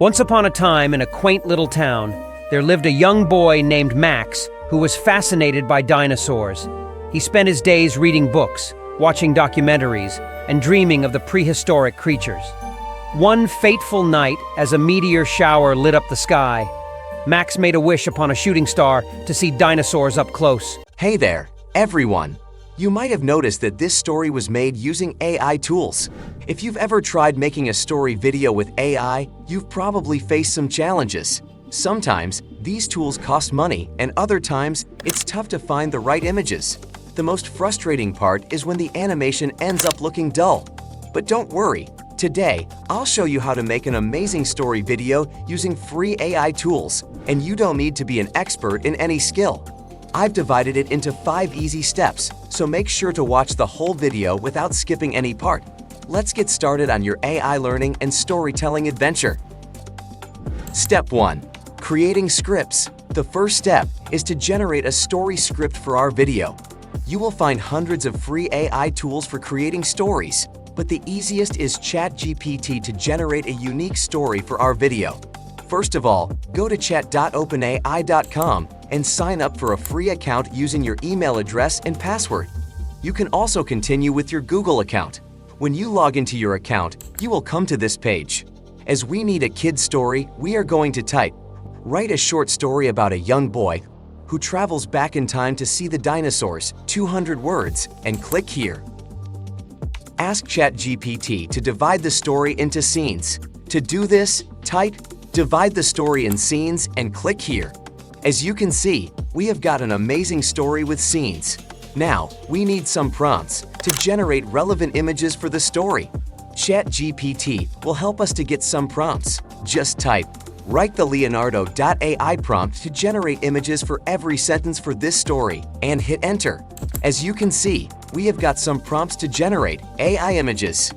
Once upon a time, in a quaint little town, there lived a young boy named Max who was fascinated by dinosaurs. He spent his days reading books, watching documentaries, and dreaming of the prehistoric creatures. One fateful night, as a meteor shower lit up the sky, Max made a wish upon a shooting star to see dinosaurs up close. Hey there, everyone! You might have noticed that this story was made using AI tools. If you've ever tried making a story video with AI, you've probably faced some challenges. Sometimes, these tools cost money, and other times, it's tough to find the right images. The most frustrating part is when the animation ends up looking dull. But don't worry, today, I'll show you how to make an amazing story video using free AI tools, and you don't need to be an expert in any skill. I've divided it into 5 easy steps, so make sure to watch the whole video without skipping any part. Let's get started on your AI learning and storytelling adventure. Step 1. Creating scripts. The first step is to generate a story script for our video. You will find hundreds of free AI tools for creating stories, but the easiest is Chat GPT to generate a unique story for our video. First of all, go to chat.openai.com and sign up for a free account using your email address and password. You can also continue with your Google account. When you log into your account, you will come to this page. As we need a kid's story, we are going to type, "Write a short story about a young boy who travels back in time to see the dinosaurs, 200 words, and click here." Ask ChatGPT to divide the story into scenes. To do this, type, "Divide the story in scenes," and click here. As you can see, we have got an amazing story with scenes. Now, we need some prompts to generate relevant images for the story. ChatGPT will help us to get some prompts. Just type, "Write the Leonardo.ai prompt to generate images for every sentence for this story," and hit enter. As you can see, we have got some prompts to generate AI images.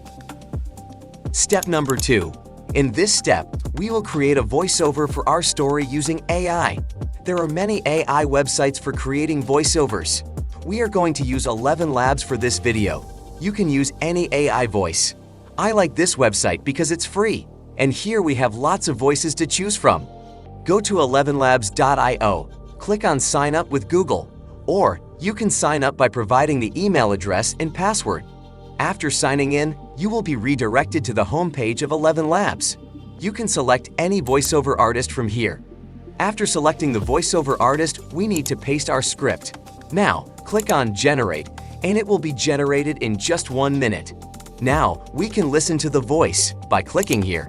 Step number 2. In this step, we will create a voiceover for our story using AI. There are many AI websites for creating voiceovers. We are going to use ElevenLabs for this video. You can use any AI voice. I like this website because it's free, and here we have lots of voices to choose from. Go to ElevenLabs.io, click on Sign Up with Google, or you can sign up by providing the email address and password. After signing in, you will be redirected to the homepage of ElevenLabs. You can select any voiceover artist from here. After selecting the voiceover artist, we need to paste our script. Now, click on Generate, and it will be generated in just 1 minute. Now, we can listen to the voice by clicking here.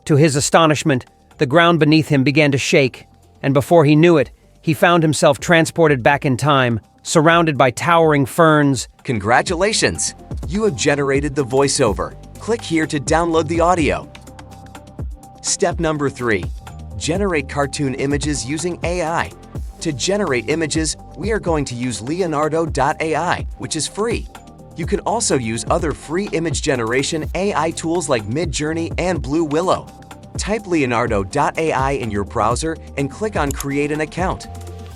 To his astonishment, the ground beneath him began to shake, and before he knew it, he found himself transported back in time, surrounded by towering ferns. Congratulations! You have generated the voiceover. Click here to download the audio. Step number 3. Generate cartoon images using AI. To generate images, we are going to use Leonardo.ai, which is free. You can also use other free image generation AI tools like Midjourney and Blue Willow. Type Leonardo.ai in your browser and click on Create an account.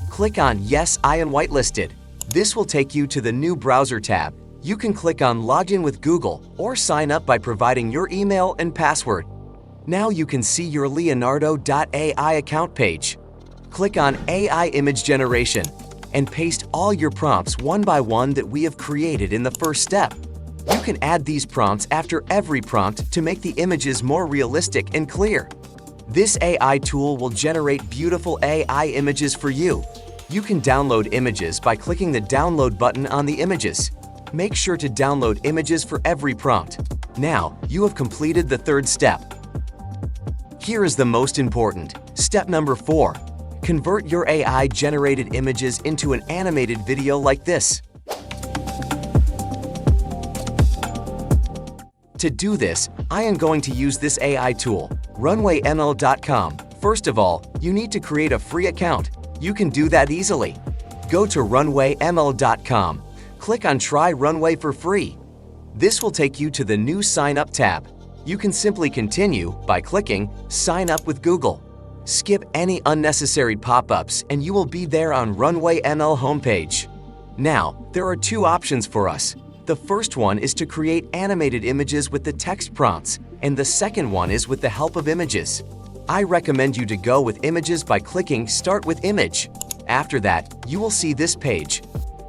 Click on Yes, I am whitelisted. This will take you to the new browser tab. You can click on Login with Google or sign up by providing your email and password. Now you can see your Leonardo.ai account page. Click on AI Image Generation and paste all your prompts one by one that we have created in the first step. You can add these prompts after every prompt to make the images more realistic and clear. This AI tool will generate beautiful AI images for you. You can download images by clicking the download button on the images. Make sure to download images for every prompt. Now, you have completed the third step. Here is the most important. Step number 4. Convert your AI-generated images into an animated video like this. To do this, I am going to use this AI tool, rumwayml.com. First of all, you need to create a free account. You can do that easily. Go to rumwayml.com. Click on Try Runway for free. This will take you to the new Sign Up tab. You can simply continue by clicking Sign Up with Google. Skip any unnecessary pop-ups and you will be there on rumwayml homepage. Now, there are 2 options for us. The first one is to create animated images with the text prompts. and the second one is with the help of images. I recommend you to go with images by clicking Start with Image. After that, you will see this page.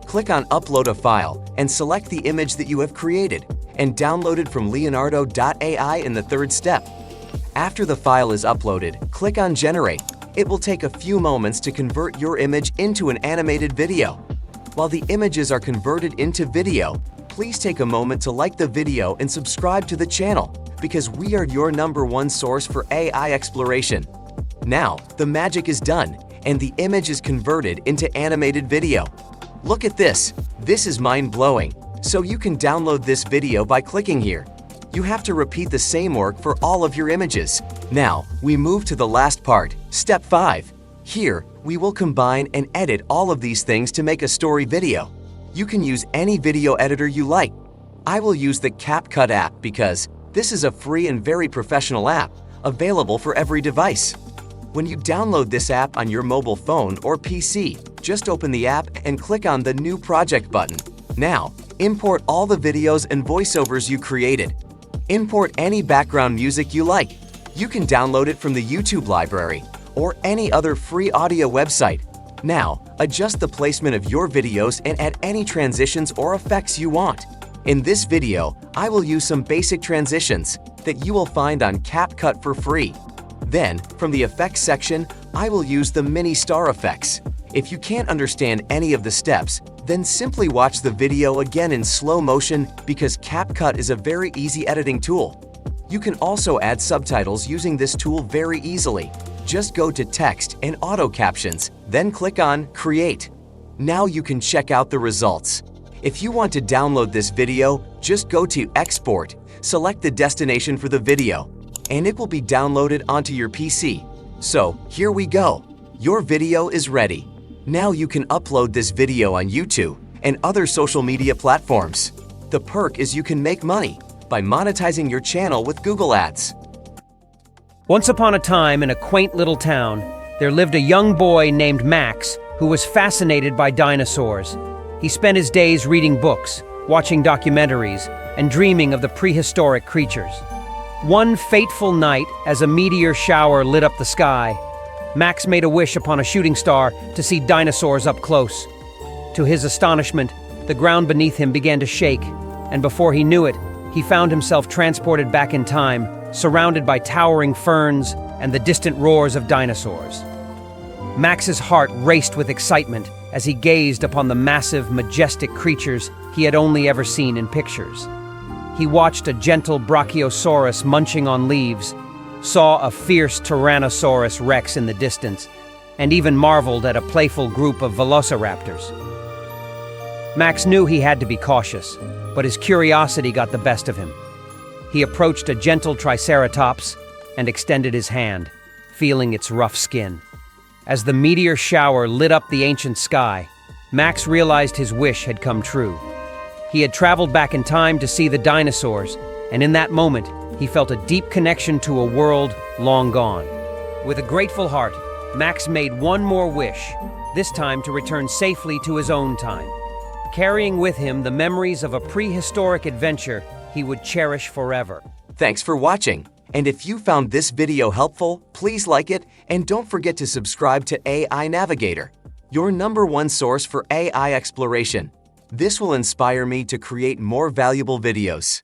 Click on Upload a file and select the image that you have created and download it from Leonardo.ai in the third step. After the file is uploaded, click on Generate. It will take a few moments to convert your image into an animated video. While the images are converted into video, please take a moment to like the video and subscribe to the channel because we are your #1 source for AI exploration. Now, the magic is done and the image is converted into animated video. Look at this. This is mind-blowing. So you can download this video by clicking here. You have to repeat the same work for all of your images. Now, we move to the last part, Step 5. Here, we will combine and edit all of these things to make a story video. You can use any video editor you like. I will use the CapCut app because this is a free and very professional app, available for every device. When you download this app on your mobile phone or PC, just open the app and click on the New Project button. Now, import all the videos and voiceovers you created. Import any background music you like. You can download it from the YouTube library or any other free audio website. Now, adjust the placement of your videos and add any transitions or effects you want. In this video, I will use some basic transitions that you will find on CapCut for free. Then, from the effects section, I will use the mini star effects. If you can't understand any of the steps, then simply watch the video again in slow motion because CapCut is a very easy editing tool. You can also add subtitles using this tool very easily. Just go to Text and Auto Captions, then click on Create. Now you can check out the results. If you want to download this video, just go to Export, select the destination for the video, and it will be downloaded onto your PC. So, here we go. Your video is ready. Now you can upload this video on YouTube and other social media platforms. The perk is you can make money by monetizing your channel with Google Ads. Once upon a time, in a quaint little town, there lived a young boy named Max who was fascinated by dinosaurs. He spent his days reading books, watching documentaries, and dreaming of the prehistoric creatures. One fateful night, as a meteor shower lit up the sky, Max made a wish upon a shooting star to see dinosaurs up close. To his astonishment, the ground beneath him began to shake, and before he knew it, he found himself transported back in time, surrounded by towering ferns and the distant roars of dinosaurs. Max's heart raced with excitement as he gazed upon the massive, majestic creatures he had only ever seen in pictures. He watched a gentle brachiosaurus munching on leaves, saw a fierce Tyrannosaurus Rex in the distance, and even marveled at a playful group of velociraptors. Max knew he had to be cautious, but his curiosity got the best of him. He approached a gentle triceratops and extended his hand, feeling its rough skin. As the meteor shower lit up the ancient sky, Max realized his wish had come true. He had traveled back in time to see the dinosaurs, and in that moment, he felt a deep connection to a world long gone. With a grateful heart, Max made one more wish, this time to return safely to his own time, carrying with him the memories of a prehistoric adventure he would cherish forever. Thanks for watching. And if you found this video helpful, please like it and don't forget to subscribe to AI Navigator, your #1 source for AI exploration. This will inspire me to create more valuable videos.